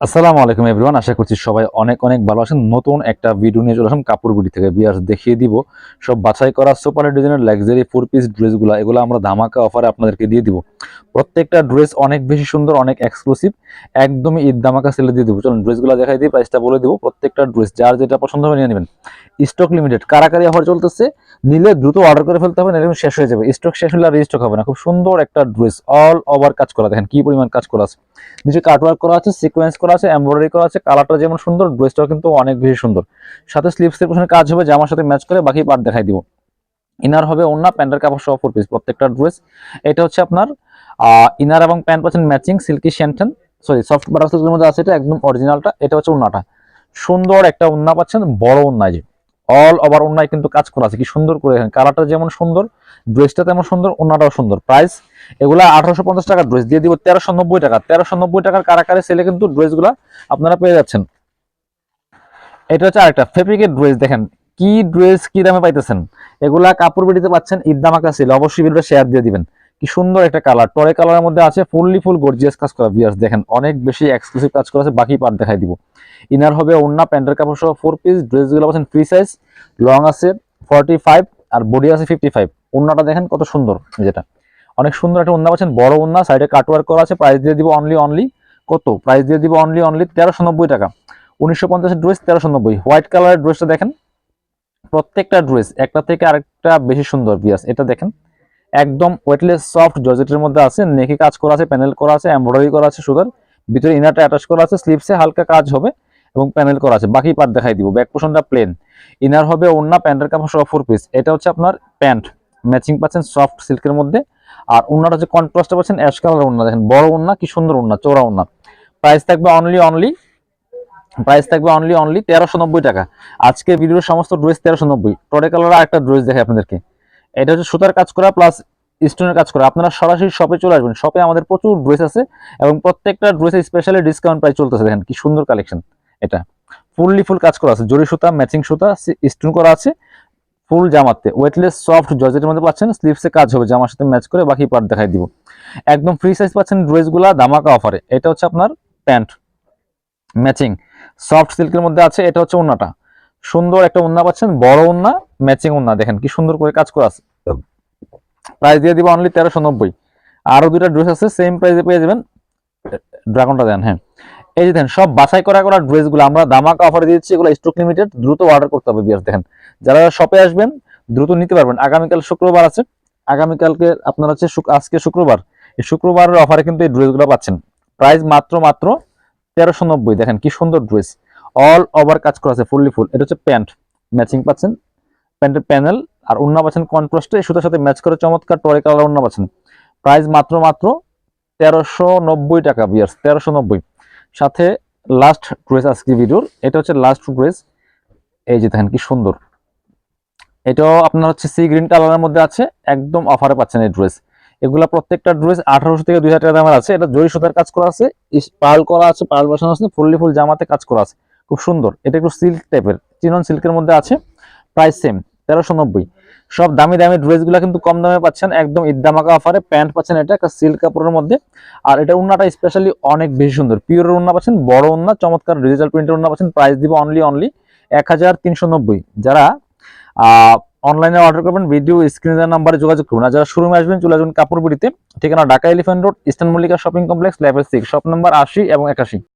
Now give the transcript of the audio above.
আসসালামু আলাইকুম এভরিওয়ান, আশা করছি সবাই অনেক অনেক ভালো আছেন। নতুন একটা ভিডিও নিয়ে চলে আসলাম কাপড়গুলি থেকে। বিয়ার্স দেখিয়ে দিব সব বাছাই করা সুপার ডিজাইনের লাক্সারি 4 পিস ড্রেসগুলো। এগুলো আমরা ধামাকা অফারে আপনাদেরকে দিয়ে দিব। প্রত্যেকটা ড্রেস অনেক বেশি সুন্দর, অনেক এক্সক্লুসিভ, একদমই ঈদ ধামাকা সেলে দিয়ে দিব। চলুন ড্রেসগুলো দেখাই দিই, প্রাইসটা বলে দিব। প্রত্যেকটা ড্রেস যার যেটা পছন্দ হবে নিয়ে নেবেন। স্টক লিমিটেড, কারাকারি অফার চলতেছে, নিলে দ্রুত অর্ডার করে ফেলতে হবে, নাহলে শেষ হয়ে যাবে। স্টক শেষ হলে আর রিস্টক হবে না। খুব সুন্দর একটা ড্রেস, অল ওভার কাজ করা, দেখেন কি পরিমাণ কাজ করা আছে। নিচে কাটওয়ার্ক করা আছে, সিকোয়েন্স করা আছে, এমব্রয়ডারি করা আছে। কালারটা যেমন সুন্দর, ড্রেসটাও কিন্তু অনেক বেশি সুন্দর। সাথে স্লিভসের পেছনে কাজ হবে, জামার সাথে ম্যাচ করে বাকি পার্ট দেখাই দিব। ইনার হবে ওন্না, প্যান্টের কাপড় সহ 4 পিস প্রত্যেকটা ড্রেস। এটা হচ্ছে আপনার ইনার এবং প্যান্ট পাচ্ছেন matching silky shantung, sorry soft butter সিল্কের মধ্যে আছে, এটা একদম অরিজিনালটা। এটা হচ্ছে ওন্নাটা, সুন্দর একটা ওন্না পাচ্ছেন, বড় ওন্না। যে অল ওভার ওন্নায় কিন্তু কাজ করা আছে, কি সুন্দর করে। কালারটা যেমন সুন্দর, ড্রেসটা তেমন সুন্দর, ওন্নাটাও সুন্দর। প্রাইস এগুলা 1850 টাকার ড্রেস দিয়ে দিব 1390 টাকা। 1390 টাকার কারাকারি সেলে কিন্তু ড্রেসগুলা আপনারা পেয়ে যাচ্ছেন। এটা হচ্ছে আরেকটা ফেব্রিকের ড্রেস, দেখেন কি ড্রেস, কি দামে পাইতেছেন। এগুলা কাপড় বিডিতে পাচ্ছেন, ঈদ ধামাকা সেল। অবশ্যই ভিডিওটা শেয়ার দিয়ে দিবেন। কি সুন্দর একটা কালার, টরে কালারের মধ্যে আছে, ফুল গর্জিয়াস কাজ করা। ভিউয়ার্স দেখেন অনেক বেশি এক্সক্লুসিভ কাজ করা আছে, বাকি পার্ট দেখাই দিব। ইনার হবে ওন্না, প্যান্টের কাপড় সহ 4 পিস। ড্রেসগুলো পাচ্ছেন ফ্রি সাইজ, লং আছে 45 আর বডি আছে 55। ওন্নাটা দেখেন কত সুন্দর, যেটা অনেক সুন্দর একটা ওন্না পাচ্ছেন, বড় ওন্না, সাইডে কাটওয়ার্ক করা আছে। প্রাইস দিয়ে দিব অনলি কত, প্রাইস দিয়ে দিব অনলি 1390 টাকা। 1950 ড্রেস 1390। হোয়াইট কালারের ড্রেসটা দেখেন, প্রত্যেকটা ড্রেস একটা থেকে আরেকটা বেশি সুন্দর। বিয়াস এটা দেখেন, একদম ওয়েটলেস সফট জর্জেটের মধ্যে আছে, নেকে কাজ করা আছে, প্যানেল করা আছে, এমব্রয়ডারি করা আছে সুতার ভিতরে, ইনারটা অ্যাটাচ করা আছে, স্লিভসে হালকা কাজ হবে এবং প্যানেল করা আছে। বাকি পার্ট দেখাই দিব। ব্যাক পোর্শনটা প্লেন, ইনার হবে ওন্না, প্যান্টের কাপড় সহ 4 পিস। এটা হচ্ছে আপনার প্যান্ট, ম্যাচিং পাচ্ছেন সফট সিল্কের মধ্যে। আর ওন্নাটা হচ্ছে কন্ট্রাস্টে পাচ্ছেন অ্যাশ কালার ওন্না, দেখেন বড় ওন্না, কি সুন্দর ওন্না, চওড়া ওন্না। প্রাইস থাকবে অনলি 1390 টাকা। আজকে ভিডিওর সমস্ত ড্রেস 1390। টরে কালার একটা ড্রেস দেখে আপনাদেরকে, এটা হচ্ছে সুতার কাজ করা প্লাস স্টোনের কাজ করা। আপনারা সরাসরি শপে চলে আসবেন, শপে আমাদের প্রচুর ড্রেস আছে এবং প্রত্যেকটা ড্রেসে স্পেশালি ডিসকাউন্ট প্রাইস চলতেছে। দেখেন কি সুন্দর কালেকশন। এটা ফুল কাজ করা আছে, জরি সুতা, ম্যাচিং সুতা, স্টোন করা আছে। ফুল জামাতে ওয়েটলেস সফট জর্জেটের মধ্যে পাচ্ছেন, স্লিভসে কাজ হবে, জামার সাথে ম্যাচ করে বাকি পার্ট দেখাই দিব। একদম ফ্রি সাইজ পাচ্ছেন ড্রেসগুলা ধামাকা অফারে। এটা হচ্ছে আপনার প্যান্ট, ম্যাচিং সফট সিল্কের মধ্যে আছে। এটা হচ্ছে ওন্নাটা, সুন্দর একটা ওন্না পাচ্ছেন, বড় ওন্না, ম্যাচিং ওন্না, দেখেন কি সুন্দর করে কাজ করা আছে। প্রাইস দিয়ে দিব অনলি 1390। আরো দুইটা ড্রেস আছে সেম প্রাইসে পেয়ে যাবেন। ড্রাগনটা দেন, হ্যাঁ এই যে দেন, সব বাছাই করা ড্রেসগুলো আমরা ধামাকা অফারে দিচ্ছি। এগুলো স্টক লিমিটেড, দ্রুত অর্ডার করতে হবে। বিয়ার দেখেন, যারা শপে আসবেন দ্রুত নিতে পারবেন। আগামীকাল শুক্রবার আছে, আগামীকালকে আপনার হচ্ছে আজকে শুক্রবার, এই শুক্রবারের অফারে কিন্তু এই ড্রেসগুলো পাচ্ছেন। প্রাইস মাত্র 1390। দেখেন কি সুন্দর ড্রেস, অল ওভার কাজ করা আছে, ফুল। এটা হচ্ছে প্যান্ট, ম্যাচিং পাচ্ছেন, প্যান্টের প্যানেল আর ওন্না পাচ্ছেন কন্ট্রাস্টে, সুতার সাথে ম্যাচ করে চমৎকার টরে কালার ওন্না পাচ্ছেন। প্রাইস মাত্র 1390 টাকা। বিয়ার্স 1390। সাথে লাস্ট ড্রেস আজকে ভিডিওর, এটা হচ্ছে লাস্ট ড্রেস। এই যে দেখেন কি সুন্দর, এটাও আপনার হচ্ছে সি গ্রিন কালারের মধ্যে আছে, একদম অফারে পাচ্ছেন এই ড্রেস। এগুলা প্রত্যেকটা ড্রেস 1800 থেকে 2000 টাকা দামের আছে। এটা জরি সুতার কাজ করা আছে, পার্ল করা আছে, পার্ল বসানো আছে, ফুল জামাতে কাজ করা আছে, খুব সুন্দর। এটা একটু সিল্ক টাইপের, চিনন সিল্কের মধ্যে আছে। Price same 1390। সব দামি দামি ড্রেসগুলো কিন্তু কম দামে পাচ্ছেন, একদম ঈদ ধামাকা অফারে। প্যান্ট পাচ্ছেন এটা একটা সিল্ক কাপড়ের মধ্যে, আর এটা উন্নাটা স্পেশালি অনেক বেশি সুন্দর, পিওরের উন্না পাচ্ছেন, বড় উন্না, চমৎকার ডিজিটাল প্রিন্টের উন্না পাচ্ছেন। প্রাইস দিব অনলি 1390। যারা অনলাইনে অর্ডার করবেন ভিডিও স্ক্রিনের নাম্বারে যোগাযোগ করুন। আর যারা শোরুমে আসবেন চলে আসবেন কাপড় বিড়িতে, ঠিকানা Dhaka elephant road, eastern Mallika shopping complex, level 6, shop number 80 এবং 81।